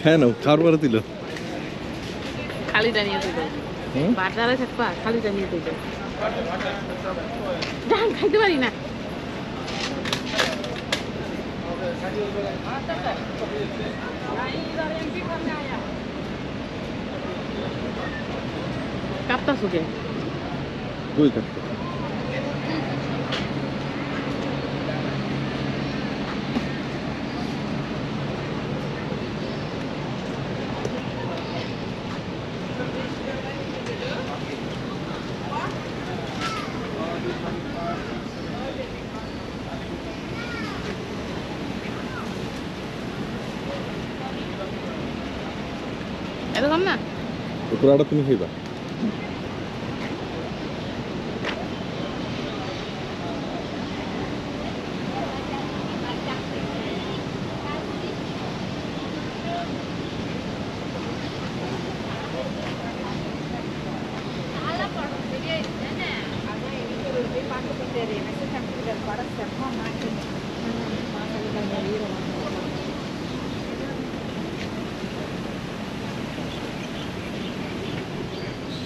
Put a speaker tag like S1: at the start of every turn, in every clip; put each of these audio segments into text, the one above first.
S1: হ্যাঁ না খাওয়ার পরে দিল
S2: খালিটা নিয়ে দিল বাজারে থাকবা খালিটা নিয়ে দিল জান খাইতে পারি না কাপটা সুকে
S1: কই কাটতে
S2: এরকম না
S1: পুরাটা তুমি খাইবা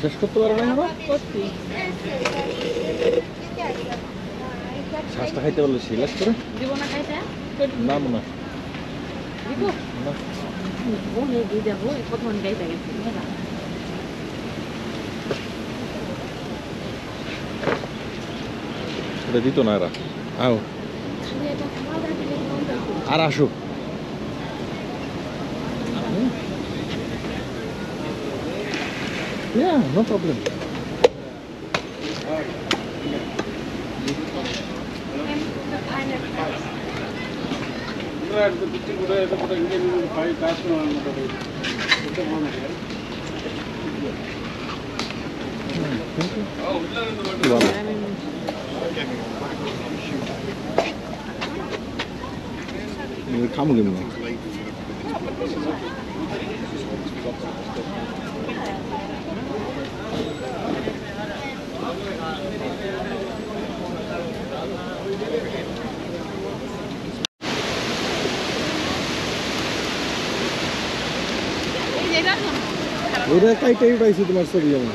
S1: শেষ করতে পারো না শ্বাসটা খাইতে পারলে সিলাস করে
S2: দিব না খাইতে
S1: না মনে
S2: দিব
S1: না
S2: বলে দিয়ে যাবো প্রথম গাইতে গেছি
S1: এটা দিত না এরা আও আর আসুক Yeah, no problem. Kamu gimana? ওরা কাইটাই পাইছি তোমার ছবি আমি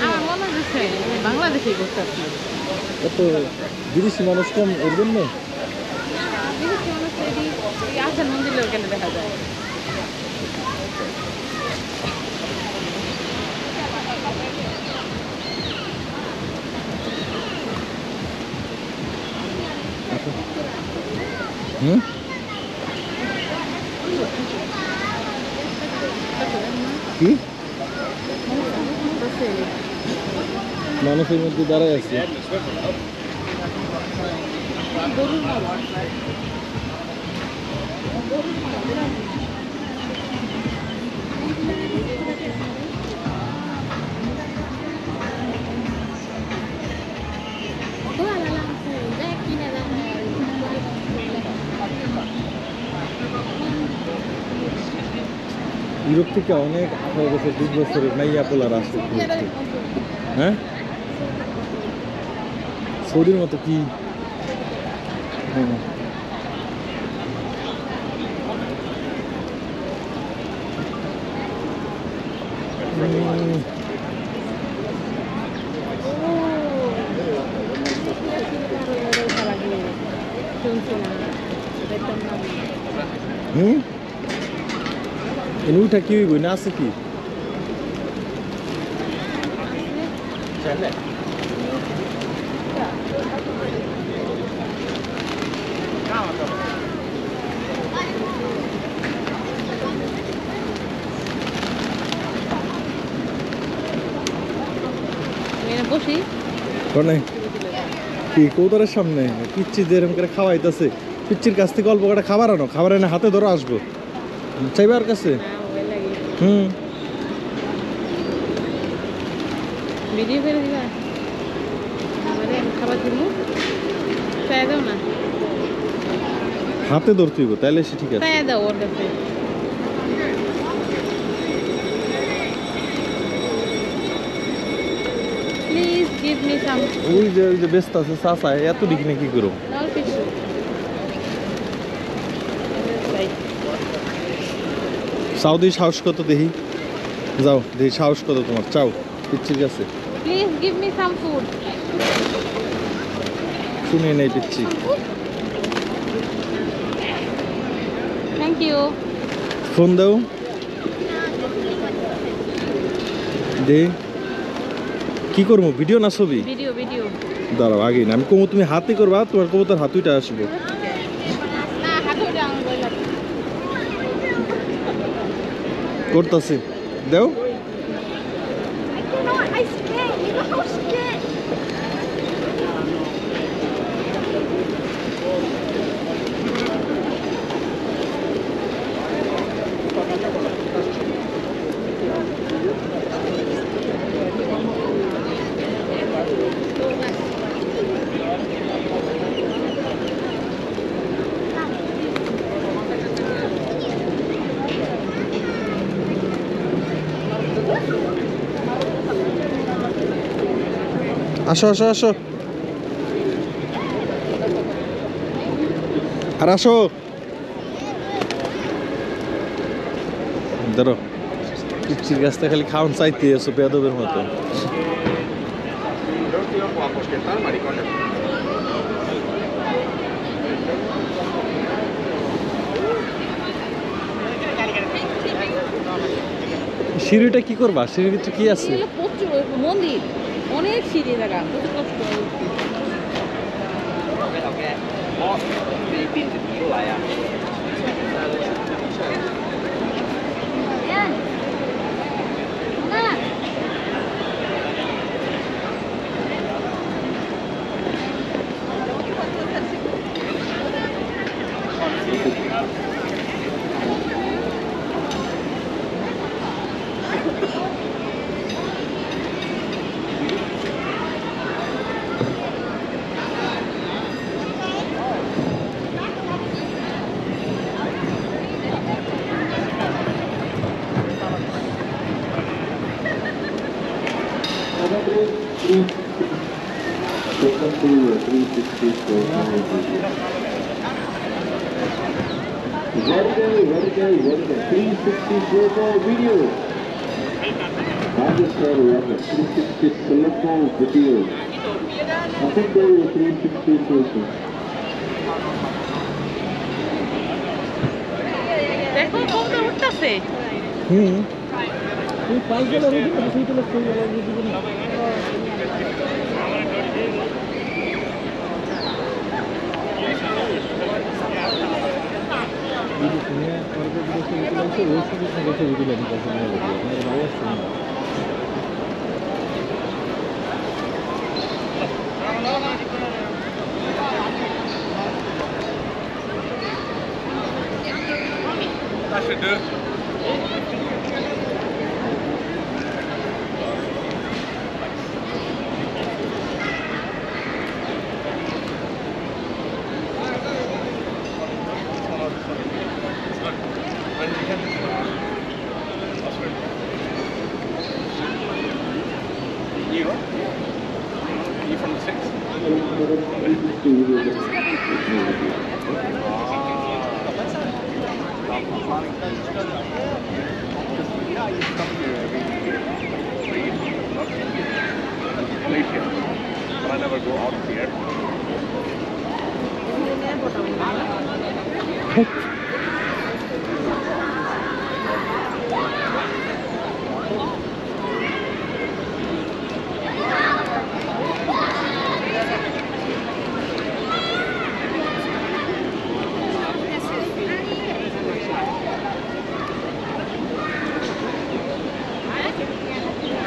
S2: আমার মনে হচ্ছে বাংলাদেশেই করতে আসছি
S1: এত বিদেশি মানুষ কম এর জন্য
S2: বিদেশি মানুষ আসার মন্দিরে ওখানে দেখা যায়
S1: কি মানুষের মধ্যে দাঁড়ায় আছে ইউরোপ থেকে অনেক 18 বছর 20 বছরের মাইয়া পোলার আসে হ্যাঁ সৌদির মতো কি এনুটা কি হইব না আছে কি
S2: বসি
S1: কোনে কি কৌতরের সামনে পিচ্ছি যেরকম করে খাওয়াইতেছে পিচ্ছির কাছ থেকে অল্প করে খাবার আনো খাবার এনে হাতে ধরে আসবো চাইবার কাছে
S2: ভিডিও করে দিবা খাবার দিব চাই দাও না
S1: হাতে ধরতে হইব তাইলে সে ঠিক আছে
S2: চাই দাও ওর কাছে Give me some.
S1: ওই যে ব্যস্ত আছে চাচা এত দিক না কি করো
S2: No কিছু।
S1: সাউদি সাহস কত দেখি যাও দেখি সাহস কত তোমার চাও পিচ্ছির কাছে
S2: Please give me some food.
S1: শুনে নেই পিচ্ছি
S2: Thank you.
S1: ফোন দাও দে কি করবো ভিডিও না ছবি
S2: Video, video.
S1: দাঁড়াও আগে না আমি কমো তুমি হাতে করবা তোমার কবুতর হাতুইটা আসবো
S2: না হাতে ওটা আমার ভয় লাগে।
S1: করতেছে দাও
S3: I scared. You know how scared.
S1: আসো আসো আসো আর আসো ধরো পিচ্ছির গাছটা খালি খাওয়ান চাইতে এসো পেয়াদবের মতো সিঁড়িটা কি করবা সিঁড়ির ভিতরে কি আছে
S2: এগুলো প্রচুর মন্দির অনেক সিঁড়ি জায়গা প্রচুর কষ্ট
S4: Vertical 360 video. Pakistan Rocket 360 slow-mo video. Secondary 360 photo.
S2: দেখো কমটা উঠতেছে
S1: হুম তুমি পাঁচ জনের রুটি না সেই তুলে ফুল গলা রুটি দিবেন না ভিডিও তুমি পরে ভিডিও ছবি তুলেছো ওই ছবি থেকে ছবি তুলে নিতে আসলে আপনার ভালো আসছে না
S5: You from the six? Malaysia, but I never go out of the airport.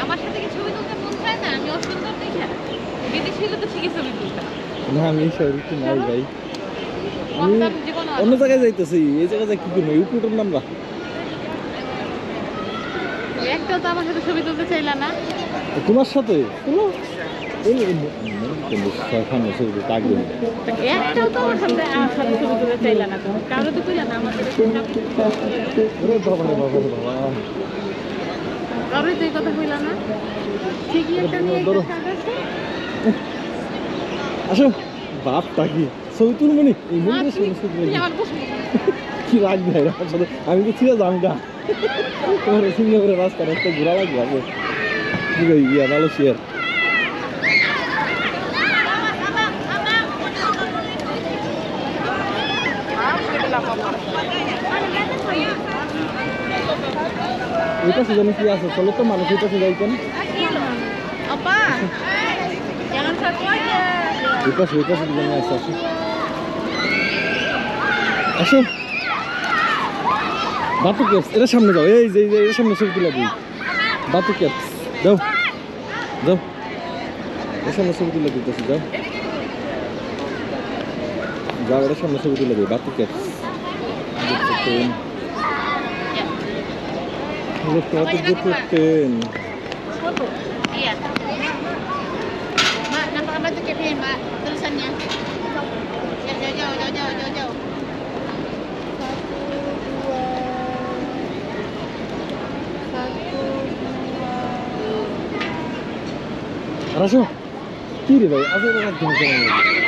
S2: আমার সাথে কি ছবি তুলতে মন চায় না আমি অসুন্দর দেখে বিদেশি হলে তো ঠিকই ছবি তুলতাম
S1: না আমি এই শহরে একটু নাই ভাই আমি
S2: কম জীবন
S1: অন্য জায়গায় যাইতেছি এই জায়গায় যাই কি করবো ইউটিউবের নামরা
S2: একটাও তো আমার সাথে ছবি তুলতে চাইলা না
S1: তোমার সাথে কোনো সামনে ছবি থাকবে না
S2: একটাও তো আমার সাথে ছবি তুলতে চাইলা না তুমি কারো তো কইলা না আমার সাথে
S1: ওরে বাবা রে বাবা রে বাবা
S2: কারোই তো এই কথা কইলা না ঠিকই একটা নিয়ে
S1: ধরো।
S2: একটা কাজ আছে
S1: আসো বাপটা কি ছবি তুলবনি এই মন্দিরের সামনে ছবি
S2: তুই
S1: তুলবো।
S2: আমার বসবি
S1: কি লাগবে এর আমার সাথে আমি তো ছিল জামগা তোমার সিঙ্গাপুরের রাস্তা রাস্তা ঘোরা লাগবে আগে কি ভাই ইয়া মালয়েশিয়ার এটা সেজন্য কি আছে চলো তো মানুষ এটা যাইতেন
S2: apa jangan satu aja
S1: এটা সেজন্য আছে আসো আসো বাতু ক্যাপস এটা সামনে যাও এই যে এর সামনে ছবি তুলে দিই বাতু ক্যাপস যাও যাও এর সামনে ছবি তুলে দিতেছি যাও যাও এর সামনে ছবি তুলে দিই বাতু ক্যাপস দেখতেন
S2: foto iya mak nampak apa tuh caption mak tulisannya jauh
S1: আর আসো কি রে ভাই আজ এটা রাখতে হবে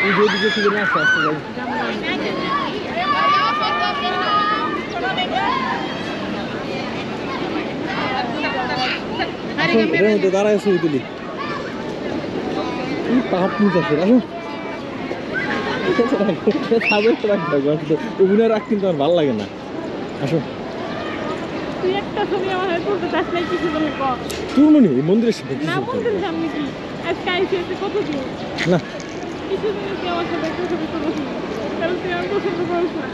S1: এই যে দিকে থেকে না আসতে আসতে যাই
S2: Hari
S1: এর
S2: kamera
S1: মধ্যে দাঁড়ায় ছবি তুলি এই পাপ নিতে আছে আসো অভিনয় রাখ কিন্তু আমার ভালো লাগে না আসো
S3: তুই একটা ছবি আমার হয়ে তুলতে চাস নাই কিছু বলে কর
S1: তুলমনি এই মন্দিরের সাথে
S3: না বলতে সামনে কি আজকে আইসি এসে কত দিন
S1: না
S3: কিছু দিন তুই আমার সাথে একটা ছবি তুলিস না কারণ তুই আমার পছন্দ করিস না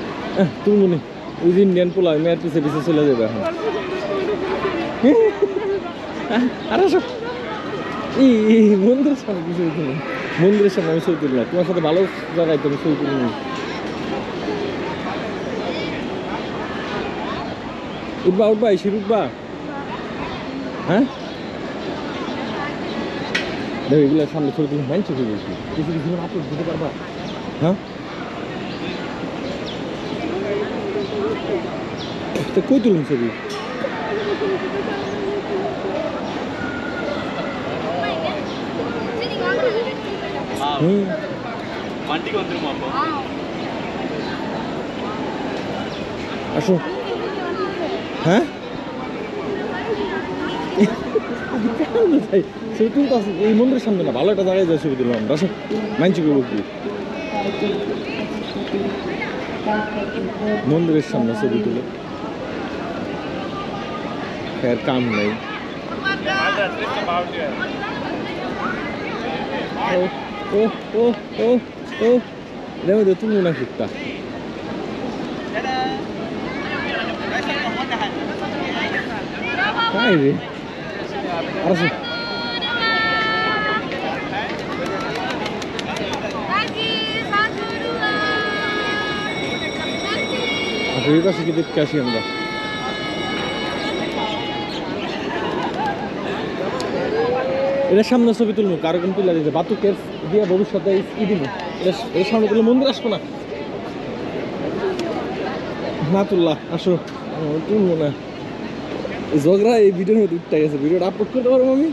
S1: তুলমনি ওই যে ইন্ডিয়ান পোলা মেয়ের পিছে পিছে চলে যাবে এখন
S3: আমার পছন্দ করিস
S1: আর আসো এই মন্দিরের সামনে কি ছবি তুলি মন্দিরের সামনে আমি ছবি তুলি না তোমার সাথে ভালো জায়গায় তুমি ছবি তুলি উঠবা এসে উঠবা হ্যাঁ দেখো এগুলোর সামনে ছবি তুলে মানছি ছবি বেশি কিছু কিছু আপলোড দিতে পারবা হ্যাঁ তো কই তুলুন ছবি হুম
S5: வண்டிக்கு வந்துருமா அப்போ
S1: আসো হ্যাঁ ছবি তুলতে আসি এই মন্দিরের সামনে না ভালো একটা জায়গায় যায় ছবি তুললাম আমরা আসো মানছি করবো কি মন্দিরের সামনে ছবি তুলে এর কাম নাই ও ও ও ও ও দেখো তো তুমি না কিতা Hai deh. Harus. Aku juga sedikit kasihan dah. এটা সামনে ছবি তুলবো কারো কিন্তু তুলে দিতে বাতু কেস দিয়ে ভবিষ্যতে ই দিব এর সামনে তুলে মন্দির আসবো না না তুললা আসো তুলবো না ঝগড়া এই ভিডিওর মধ্যে উঠতে গেছে ভিডিওটা আপলোড করতে পারবো আমি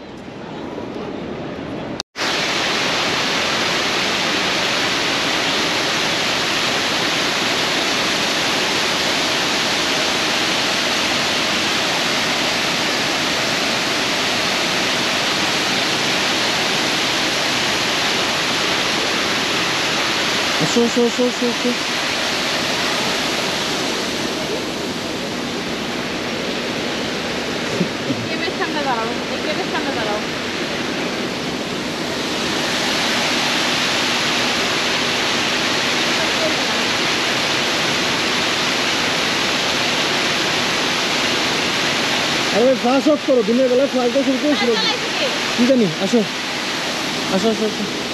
S1: আসো আসো আসো আসো আসো
S2: Qué সামনে দাঁড়াও কেবের সামনে দাঁড়াও
S1: আরে ফ্লাশ অফ করো দিনের বেলা ফ্লাশ দিয়ে শুরু করেছিল কি জানি আসো আসো আসো আসো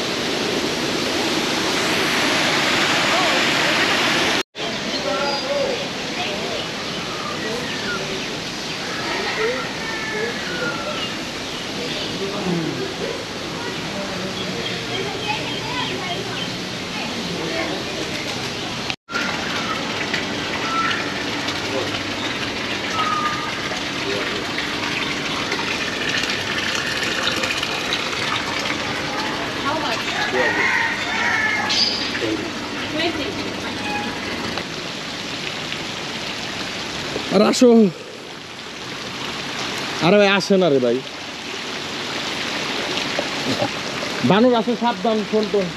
S1: আর আসো, আরে ভাই আসে না রে ভাই, বানর আসে, সাবধান, phone tone.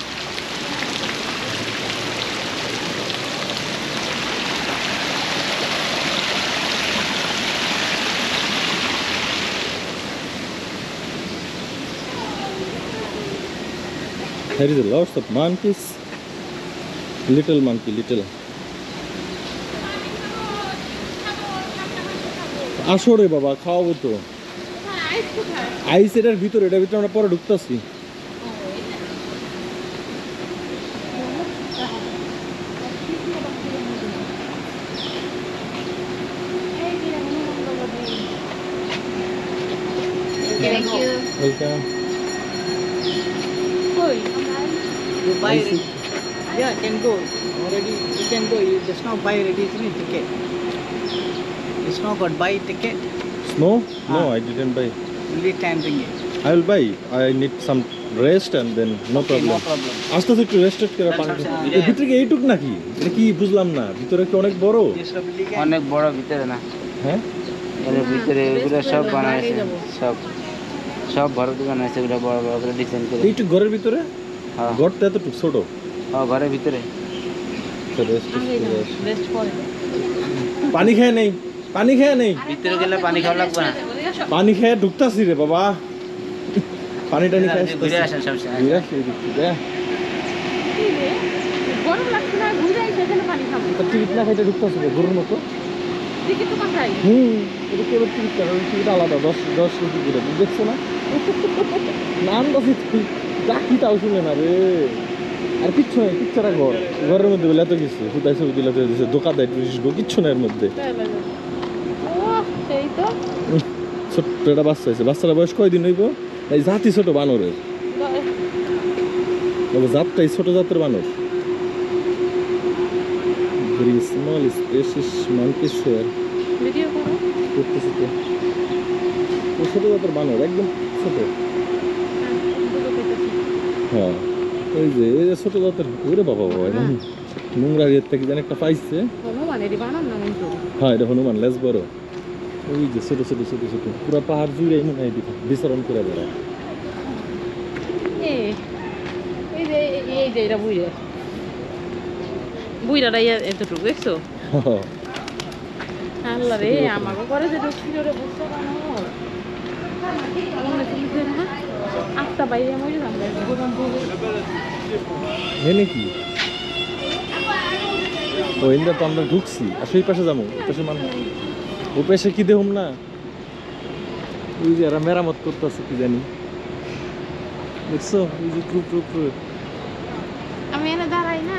S1: Here is a lot of monkeys. Little monkey, little. আসো রে বাবা, খাওয়াবো তো।
S2: আইস কোথায়?
S1: আইস এটার ভিতরে আমরা পরে ঢুকতেছি।
S2: Thank you.
S1: ওয়েলকাম।
S2: কই?
S6: You buy it. Yeah, can go. Already you can go. You just now buy ready ticket. Just now got buy ticket.
S1: No, no, I didn't buy.
S6: Only time ringgit.
S1: I will buy. I need some rest and then no
S6: Okay,
S1: problem.
S6: no problem.
S1: আস্তে আস্তে একটু rest করে পানি।
S6: Yeah.
S1: এর ভিতরে কি এইটুক নাকি? এটা কি বুঝলাম না। ভিতরে কি অনেক বড়?
S6: Yes, probably can.
S7: অনেক বড় ভিতরে না,
S1: হ্যাঁ?
S7: এর ভিতরে এগুলো সব বানাইছে, সব ভরত বানাইছে, এগুলো বড় বড় করে ডিজাইন করে।
S1: এইটুক ঘরের ভিতরে?
S7: হ্যাঁ
S1: ঘরটা এতটুক ছোট।
S7: হ্যাঁ, ঘরের ভিতরে।
S2: বেস্ট করে।
S1: পানি খেয়ে নেই, পানি খেয়ে নেই,
S7: ভিতরে গেলে পানি খাওয়া লাগবে না,
S1: পানি খেয়ে ঢুকতাছি রে বাবা। পানি টানি খেয়ে
S7: ঘুরে আসেন সবসময়।
S1: ঘুরে আসি এদিক থেকে।
S2: কি রে? গরম লাগছে না, ঘুরে আইসা এখানে পানি খাবো।
S1: তা টিকিট না খাইতে ঢুকতাছি রে গরুর মতো।
S2: টিকিট তো কোথায়?
S1: এটা কেবল টিকিট কাটার টিকিট আলাদা, 10 রুপি করে। তুমি দেখছো না? নাম দাসি ডাকি তাও শুনে না রে। আর কিচ্ছু নেই, কিচ্ছারা ঘর, ঘরের মধ্যে বলে এত কিছু কোথায় ছবি তুলে দিয়েছে, দোকান দেয় টুরিস্ট কিচ্ছু না এর মধ্যে।
S2: ও সেই তো
S1: ছোট্ট একটা বাচ্চা আছে, বাচ্চাটা বয়স কয়দিন হইব? এই জাতি ছোট বানরের, জাতটাই ছোট জাতের বানর। Very small species monkey share
S2: video করো।
S1: করতেছি তো। ও ছোট জাতের বানর, একদম ছোট। হ্যাঁ, এই যে ছোট জাতের। ওরে বাবা বাবা, নোংরা ইয়ের থেকে যেন একটা পাইছে।
S2: হনুমান এটি বানান না কিন্তু।
S1: হ্যাঁ, এটা হনুমান, লেজ বড়। ওই যে ছোট ছোট ছোট ছোট পুরো পাহাড় জুড়ে মনে হয় বিচরণ করে বেড়ায়।
S2: এই যে এটা বুইরা বুইরাটা এতটুকু দেখছো? আল্লাহ রে, আমাকে করে যে ঢুকছিল রে, বুঝতে পারো না। আটটা বাইরে আমি
S1: নাকি ও ইন্দা তো আমরা ঢুকছি, আর সেই পাশে যাবো, ওই পাশে মানুষ, ও পাশে কি দেখুম না, ওই যে এরা মেরামত করতেছে কি জানি, দেখছো? ওই যে
S2: আমি এনে দাঁড়াই না,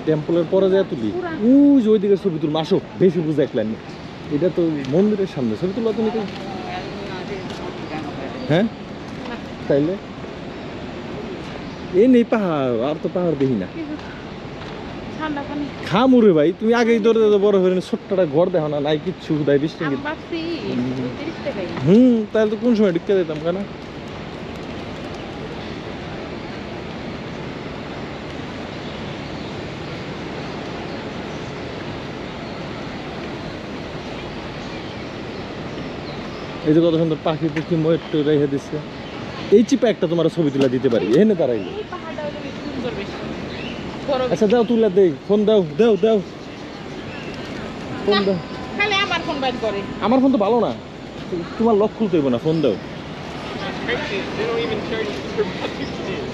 S1: টেম্পলের পরে যায় তুলি, ওই যে ওইদিকে ছবি তুল, আসো বেশি বুঝে একলেন। এটা তো মন্দিরের সামনে ছবি তুলা তুমি। হ্যাঁ তাইলে এই নেই পাহাড়, আর তো পাহাড় দেখি না।
S2: ঠান্ডা পানি
S1: খামুরে ভাই, তুমি আগেই ধরে বড় হয়ে ছোট্টটা ঘর দেখো না, নাই কিচ্ছু, দায় 20 টাকা। তাহলে তো কোন সময় ঢুকে যেতাম কেন? এই যে কত সুন্দর পাখি পুখি ময়ূর রেখে দিচ্ছে। এই চিপা একটা তোমার ছবি তুলে দিতে পারি, এখানে দাঁড়াইলে। আচ্ছা দাও, তুলে দেই, ফোন দাও দাও দাও, ফোন দাও।
S2: খালি আমার ফোন বাইর করে।
S1: আমার ফোন তো ভালো না, তোমার লক খুলতে হইব না, ফোন দাও।
S5: They don't even charge you for $50.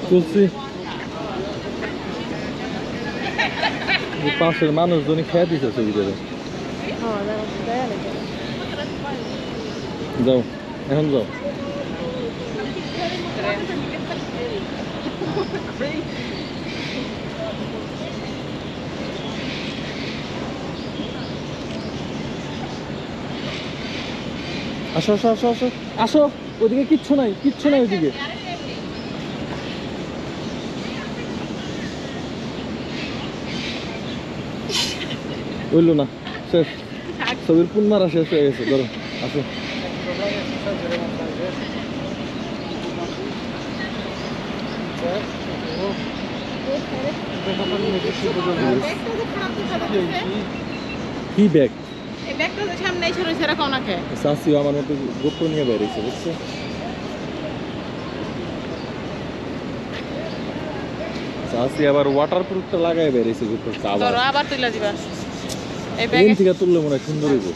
S1: তুলছি পাশের মানুষজনই খেয়ে দিছে ছবি করে যাও এখন যাও আসো আসো আসো আসো আসো ওদিকে কিচ্ছু নাই ওইদিকে বললো না শেষ ছবির পুনমারা শেষ হয়ে গেছে ধরো আসো কি ব্যাগ
S2: এই ব্যাগটা যে সামনে এসে রয়েছে এরা কোনাকে
S1: সাসিও আমার মতো গোপ্র নিয়ে বেরিয়েছে বুঝছো সাসি আবার ওয়াটার প্রুফটা লাগাই বেরিয়েছে গোপ্রটা
S2: ধরো আবার তুইলা দিবা এই ব্যাগে
S1: এখান থেকে তুললে মনে হয় সুন্দর হইব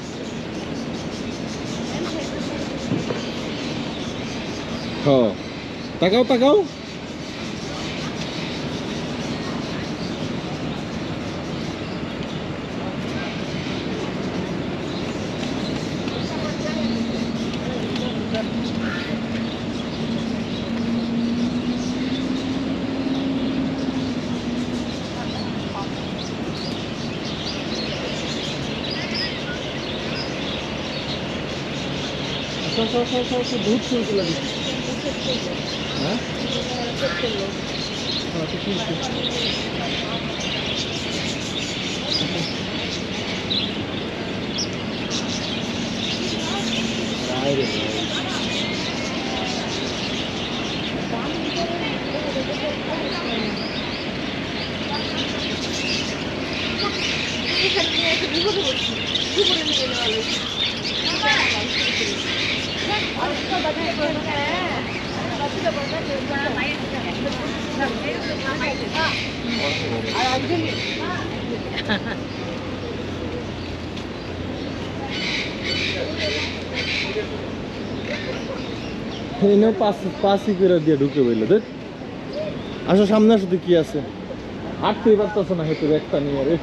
S1: হ্যাঁ তাকাও তাকাও বহুত চলতে লাগে হ্যাঁ এনে পাঁচই করে দিয়ে ঢুকে বললো দেখ আসো সামনে আসো কি আছে হাঁটতেই পারতেছো না হয়তো একটা নিয়ে রে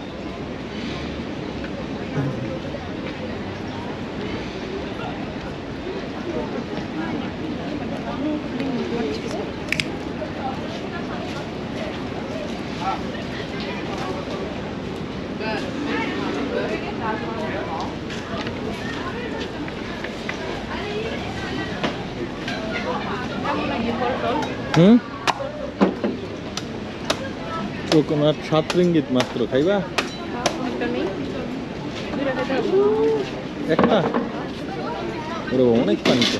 S1: কোকোনাট 7 রিঙ্গিত মাত্র খাইবা একটা ওরে অনেক পানি তো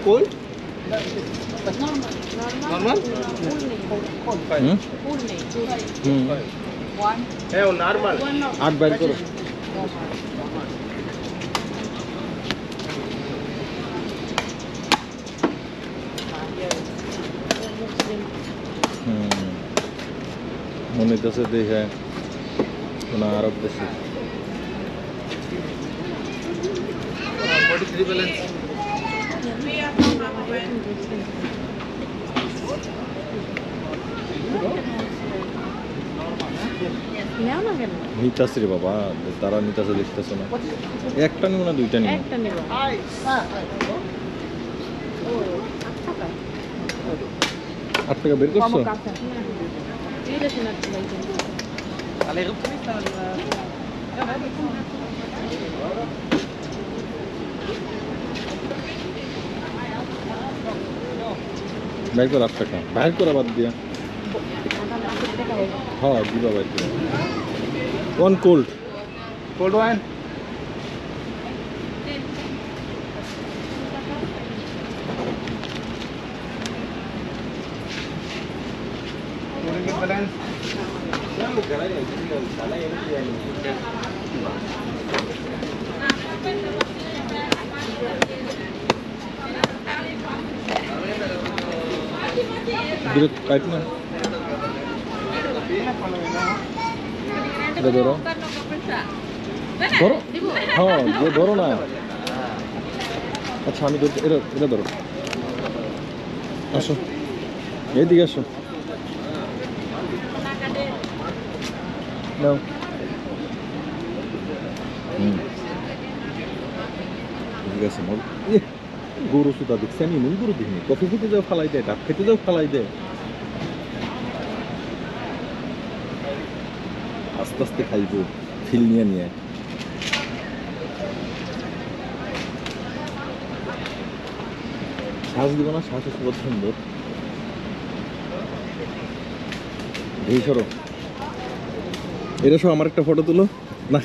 S5: Cold?
S1: Normal?
S5: Hey, normal.
S1: 8 বাইর করো মনে হইতেছে দেখে কোনো আরব দেশে
S5: 43 balance.
S1: নিতাছে রে বাবা তারা নিতাছে দেখতেছে না একটা নিব না দুইটা নিব
S2: একটা নিব
S1: 8 টাকা বের করছো বাইর কর 8 টাকা বাইর করা বাদ দিয়া হ্যাঁ দিবা বাইর করে 1 cold
S5: Cold wine. evidence.
S1: Direct cut না এটা ধরো ধরো হ্যাঁ যে ধরো না আচ্ছা আমি ধরছি এটা এটা ধরো আসো এইদিকে আসো নাও ঠিক আছে মোর গরু সুতা দেখছি আমি এমন গরু দেখিনি কফি খেতে যাও ফালাই দেয় ডাব খেতে যাও ফালাই দেয় আস্তে আস্তে খাইবো ফিল নিয়ে নিয়ে শ্বাস দিব না শ্বাস হচ্ছে বহুত সুন্দর এই সরো এটা সব আমার একটা ফটো তুলো না